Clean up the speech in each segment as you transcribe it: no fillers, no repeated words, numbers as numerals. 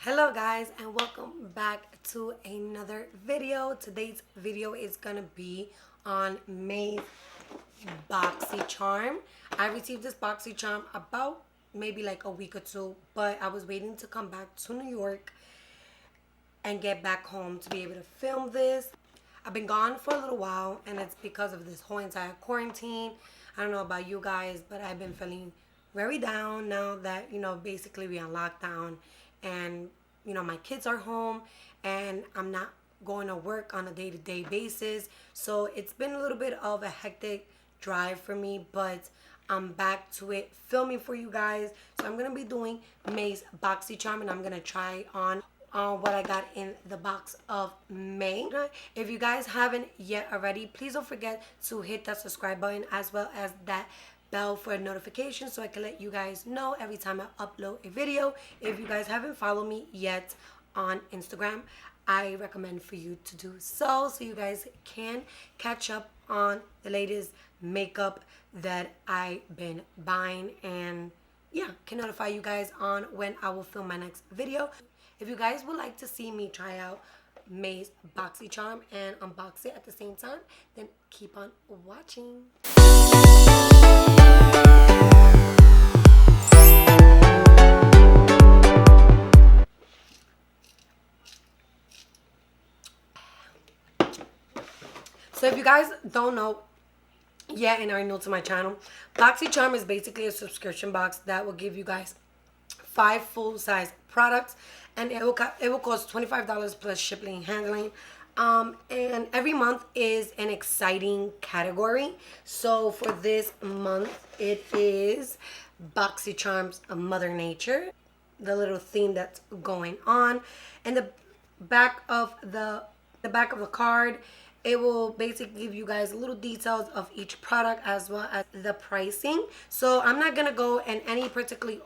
Hello guys, and welcome back to another video. Today's video is gonna be on May's Boxy Charm. I received this Boxy Charm about maybe like a week or two, but I was waiting to come back to New York and get back home to be able to film this. I've been gone for a little while, and it's because of this whole entire quarantine. I don't know about you guys, but I've been feeling very down now that, basically we're on lockdown and, my kids are home and I'm not going to work on a day-to-day basis. So it's been a little bit of a hectic drive for me, but I'm back to it filming for you guys. So I'm going to be doing May's Boxy Charm, and I'm going to try on what I got in the box of May. If you guys haven't yet already, please don't forget to hit that subscribe button as well as that bell for notifications so I can let you guys know every time I upload a video. If you guys haven't followed me yet on Instagram, I recommend for you to do so you guys can catch up on the latest makeup that I've been buying, and yeah, can notify you guys on when I will film my next video. If you guys would like to see me try out May's Boxy Charm and unbox it at the same time, then keep on watching. So if you guys don't know yet and are new to my channel, Boxy Charm is basically a subscription box that will give you guys 5 full-size products, and it will cost $25 plus shipping and handling. And every month is an exciting category. So for this month, it is Boxy Charm's Mother Nature, the little theme that's going on. And the back of the card, it will basically give you guys little details of each product as well as the pricing. So I'm not gonna go in any particular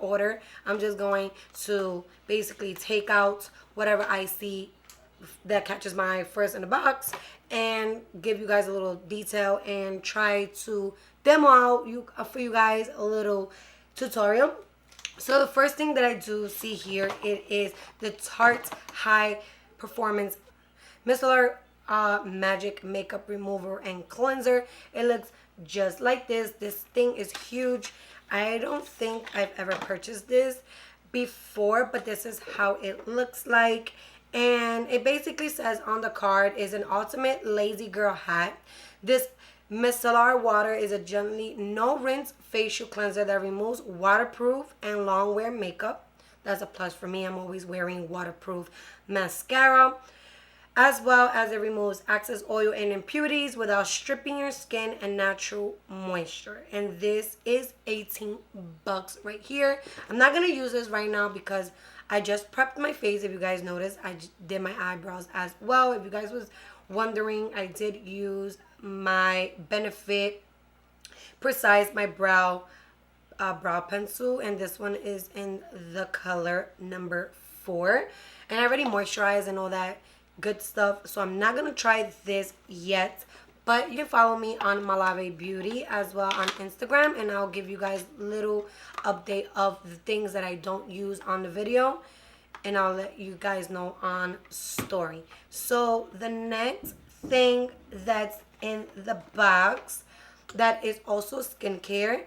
order. I'm just going to basically take out whatever I see that catches my eye first in the box and give you guys a little detail and try to demo out for you guys a little tutorial. So the first thing that I do see here, it is the Tarte High Performance Micellar Magic Makeup Remover and Cleanser. It looks just like this. This thing is huge. I don't think I've ever purchased this before, but this is how it looks like. And it basically says on the card is an ultimate lazy girl hat. This micellar water is a gently no rinse facial cleanser that removes waterproof and long wear makeup. That's a plus for me. I'm always wearing waterproof mascara. As well as it removes excess oil and impurities without stripping your skin and natural moisture. And this is 18 bucks right here. I'm not going to use this right now because I just prepped my face. If you guys noticed, I did my eyebrows as well. If you guys was wondering, I did use my Benefit Precise my brow pencil, and this one is in the color number 4. And I already moisturized and all that good stuff, so I'm not gonna try this yet, but you can follow me on Malave Beauty as well on Instagram, and I'll give you guys little update of the things that I don't use on the video, and I'll let you guys know on story. So the next thing that's in the box that is also skincare.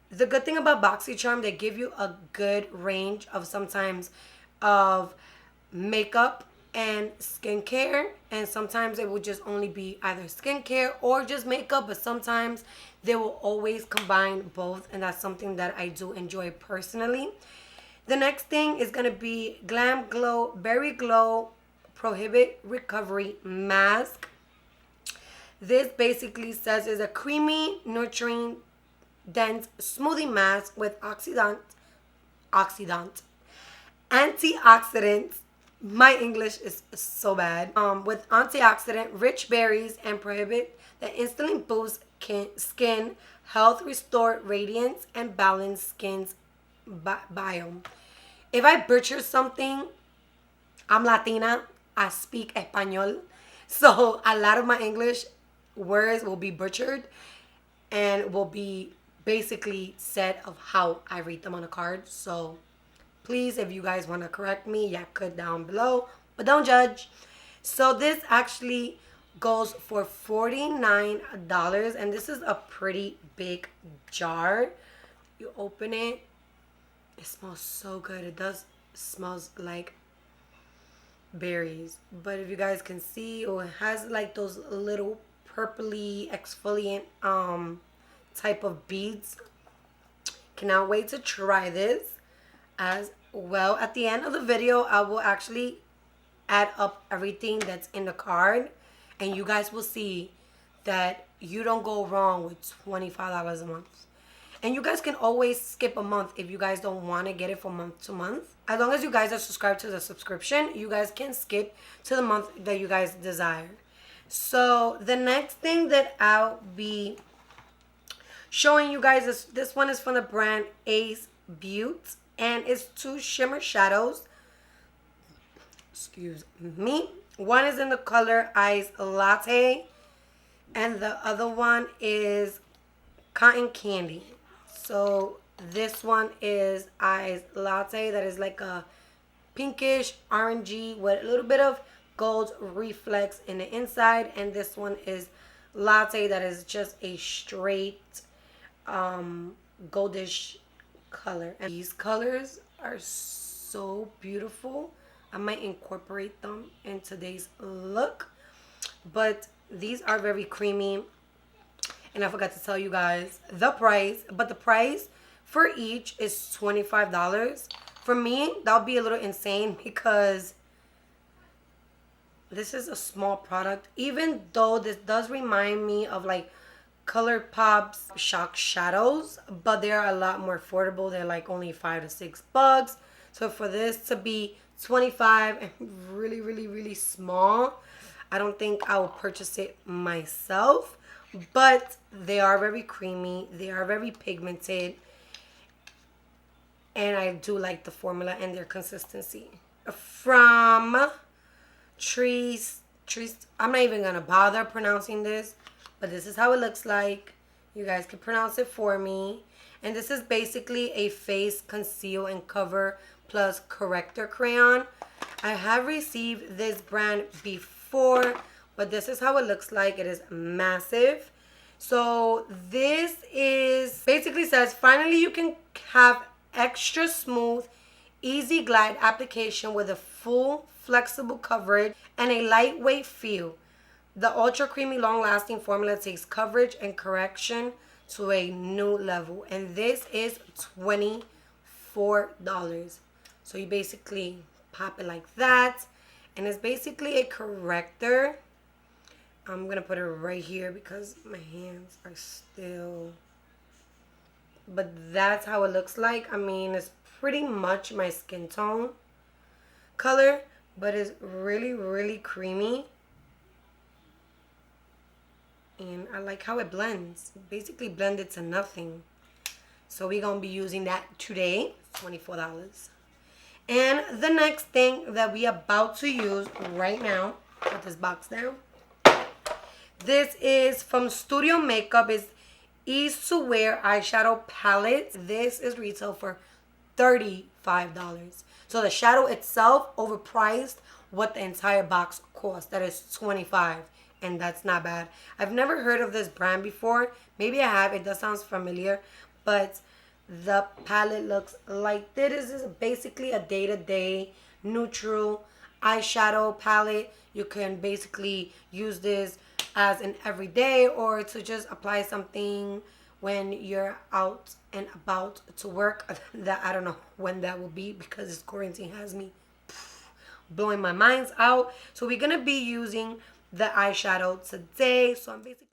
The good thing about Boxy Charm, they give you a good range of sometimes of makeup and skincare, and sometimes it will just only be either skincare or just makeup, but sometimes they will always combine both, and that's something that I do enjoy personally. The next thing is going to be Glamglow Berryglow Prohibit Recovery Mask. This basically says is a creamy, nurturing, dense smoothie mask with antioxidants. My English is so bad. With antioxidant rich berries and prohibit that instantly boosts skin health, restore radiance, and balance skin's biome. If I butcher something, I'm Latina. I speak Espanol, so a lot of my English words will be butchered and will be basically said of how I read them on a card. So Please, if you guys want to correct me, y'all could down below, but don't judge. So this actually goes for $49, and this is a pretty big jar. You open it, it smells so good. It does smells like berries, but if you guys can see, oh, it has like those little purpley exfoliant type of beads. Cannot wait to try this as well. At the end of the video, I will actually add up everything that's in the card, and you guys will see that you don't go wrong with $25 a month. And you guys can always skip a month if you guys don't want to get it from month to month. As long as you guys are subscribed to the subscription, you guys can skip to the month that you guys desire. So the next thing that I'll be showing you guys is, this one is from the brand Beaute, and it's 2 shimmer shadows. Excuse me. One is in the color Ice Latte, and the other one is Cotton Candy. So this one is Ice Latte, that is like a pinkish orangey with a little bit of gold reflex in the inside, and this one is Latte, that is just a straight goldish color. And these colors are so beautiful. I might incorporate them in today's look, but these are very creamy. And I forgot to tell you guys the price, but the price for each is $25. For me, that would be a little insane because this is a small product, even though this does remind me of like ColourPop's Shock Shadows, but they're a lot more affordable. They're like only $5 to $6. So for this to be 25 and really, really, really small, I don't think I will purchase it myself. But they are very creamy, they are very pigmented, and I do like the formula and their consistency. From Trees, I'm not even gonna bother pronouncing this, but this is how it looks like. You guys can pronounce it for me. And this is basically a face conceal and cover plus corrector crayon. I have received this brand before, but this is how it looks like. It is massive. So this is basically says, finally you can have extra smooth, easy glide application with a full flexible coverage and a lightweight feel. The ultra creamy long lasting formula takes coverage and correction to a new level, and this is $24. So you basically pop it like that, and it's basically a corrector. I'm gonna put it right here because my hands are still, but that's how it looks like. I mean, it's pretty much my skin tone color, but it's really, really creamy. And I like how it blends. Basically blended to nothing. So we're going to be using that today. $24. And the next thing that we about to use right now, put this box down. This is from Studio Makeup. It's Ease to Wear eyeshadow palette. This is retail for $35. So the shadow itself overpriced what the entire box cost. That is $25. And that's not bad. I've never heard of this brand before. Maybe I have. It does sound familiar. But the palette looks like this. This is basically a day-to-day neutral eyeshadow palette. You can basically use this as an everyday or to just apply something when you're out and about to work. That I don't know when that will be because this quarantine has me blowing my minds out. So we're going to be using the eyeshadow today. So I'm basically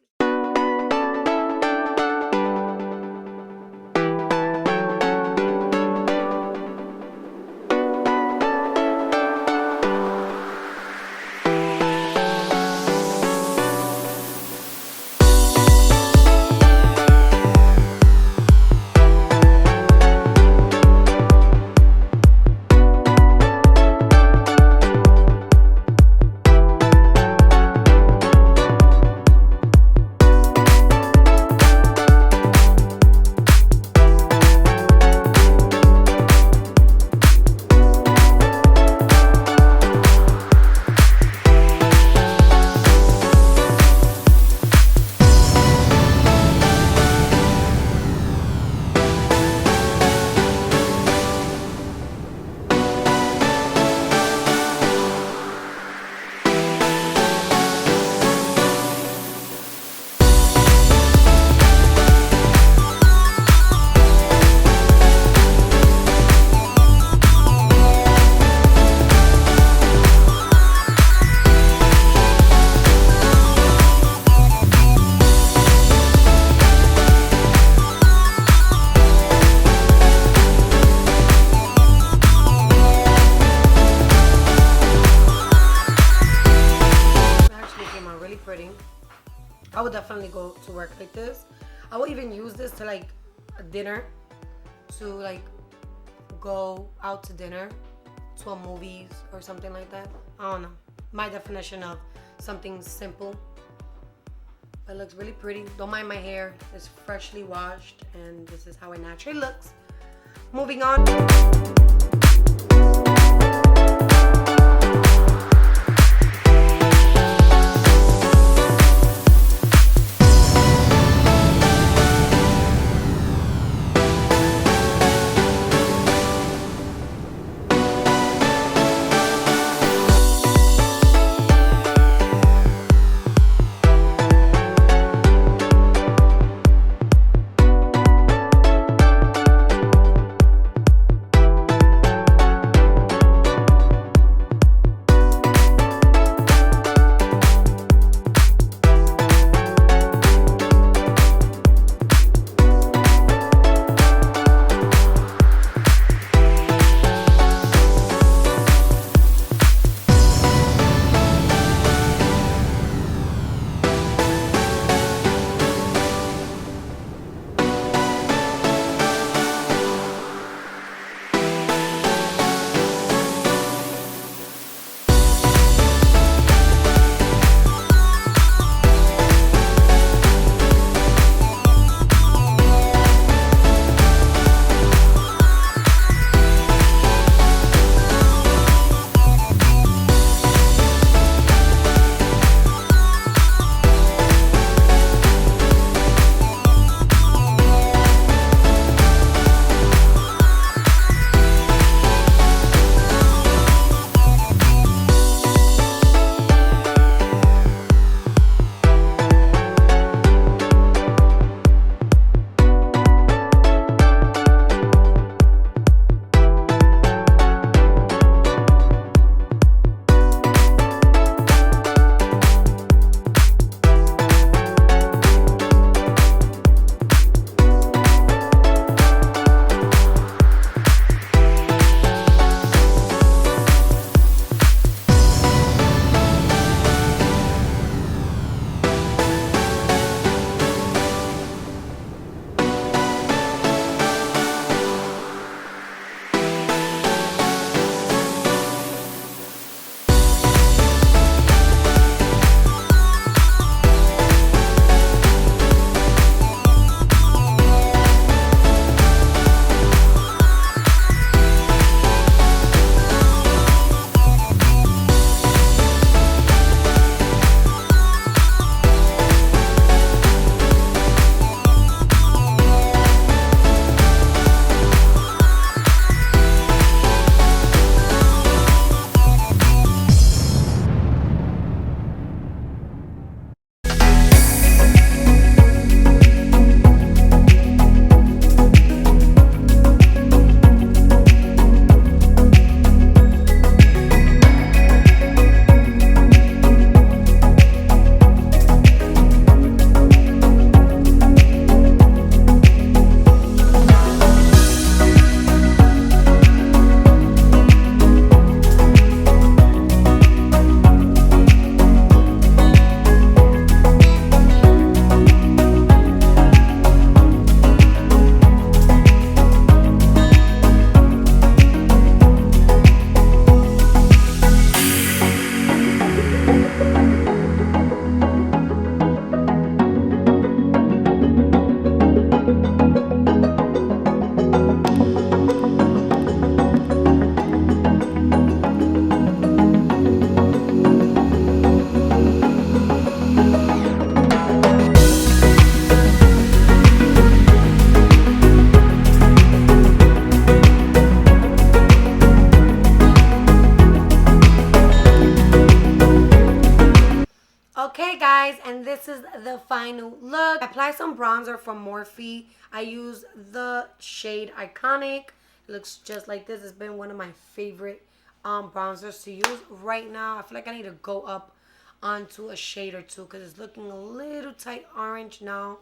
I would definitely go to work like this. I will even use this to like a dinner, to like go out to dinner, to a movies or something like that. I don't know. My definition of something simple. It looks really pretty. Don't mind my hair. It's freshly washed and this is how it naturally looks. Moving on. Okay guys, and this is the final look. I applied some bronzer from Morphe. I use the shade Iconic. It looks just like this. It's been one of my favorite bronzers to use right now. I feel like I need to go up onto a shade or two because it's looking a little tight orange now.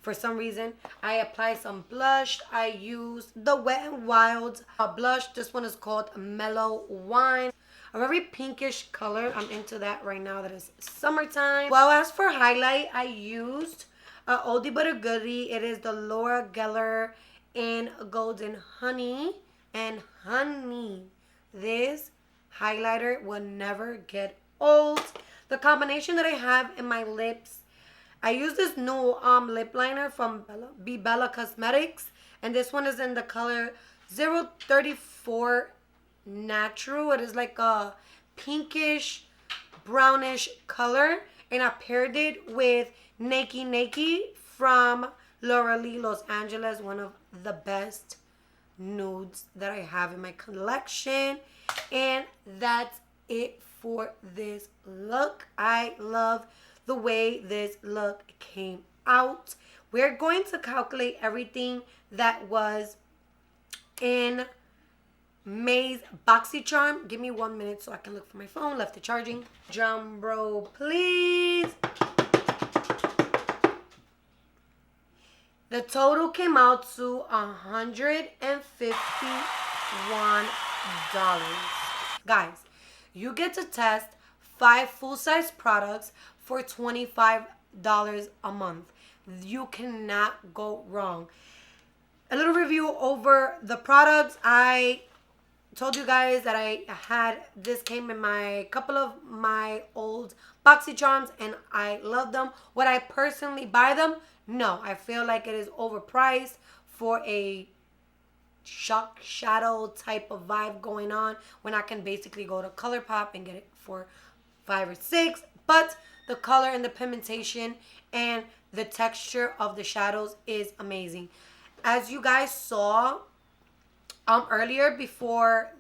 for some reason. I applied some blush. I used the Wet n Wild blush. This one is called Mellow Wine. A very pinkish color. I'm into that right now that it's summertime. Well, as for highlight, I used a oldie but a goodie. It is the Laura Geller in Golden Honey. And honey, this highlighter will never get old. The combination that I have in my lips, I use this new lip liner from byeeeee Cosmetics, and this one is in the color 034 Natural. It is like a pinkish brownish color, and I paired it with Nakey Nakey from Laura Lee Los Angeles, one of the best nudes that I have in my collection. And that's it for this look. I love the way this look came out. We're going to calculate everything that was in May's Boxycharm. Give me 1 minute so I can look for my phone. Left it charging. Drum roll, please. The total came out to $151. Guys, you get to test 5 full-size products for $25 a month. You cannot go wrong. A little review over the products. I told you guys that I had this came in my couple of my old Boxycharms and I love them. Would I personally buy them? No, I feel like it is overpriced for a shock shadow type of vibe going on when I can basically go to ColourPop and get it for $5 or $6. But the color and the pigmentation and the texture of the shadows is amazing. As you guys saw earlier before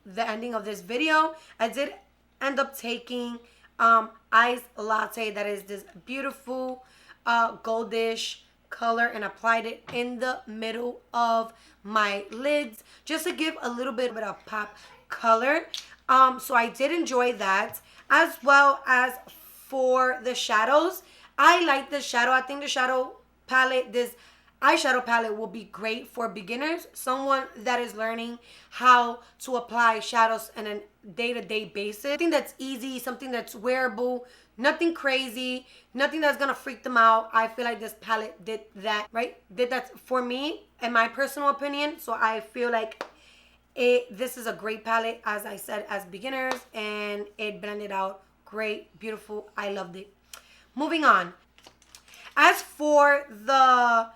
the ending of this video, I did end up taking Ice Latte, that is this beautiful goldish color, and applied it in the middle of my lids just to give a little bit of pop color. So I did enjoy that, as well as for the shadows. I like the shadow. I think the shadow palette, this eyeshadow palette, will be great for beginners, someone that is learning how to apply shadows on a day-to-day basis. Something that's easy, something that's wearable, nothing crazy, nothing that's gonna freak them out. I feel like this palette did that, right? Did that for me, in my personal opinion. So I feel like this is a great palette, as I said, as beginners, and it blended out great, beautiful. I loved it. Moving on. As for the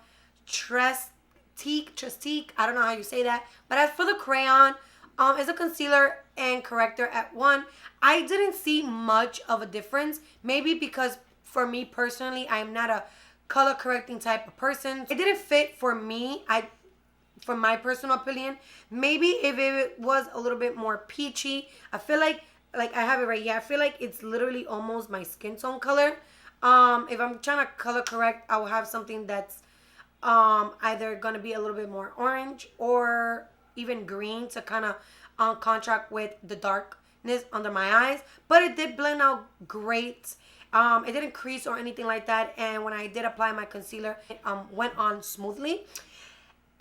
Trestique, I don't know how you say that, but as for the crayon, it's a concealer and corrector at one. I didn't see much of a difference, maybe because for me personally, I'm not a color correcting type of person. It didn't fit for me. For my personal opinion, maybe if it was a little bit more peachy, I feel like I have it right here. I feel like it's literally almost my skin tone color. If I'm trying to color correct, I will have something that's either gonna be a little bit more orange or even green to kind of contrast with the darkness under my eyes. But it did blend out great. It didn't crease or anything like that, and when I did apply my concealer, it went on smoothly.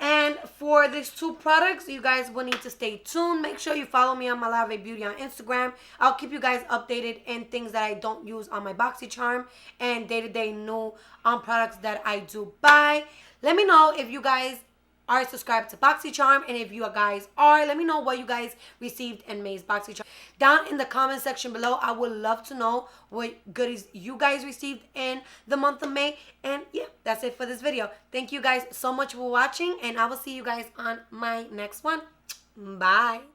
And for these two products, you guys will need to stay tuned. Make sure you follow me on Malave Beauty on Instagram. I'll keep you guys updated in things that I don't use on my Boxycharm and day-to-day new products that I do buy. Let me know if you guys are subscribed to Boxycharm, and if you guys are, let me know what you guys received in May's Boxycharm down in the comment section below. I would love to know what goodies you guys received in the month of May. And yeah, that's it for this video. Thank you guys so much for watching, and I will see you guys on my next one. Bye.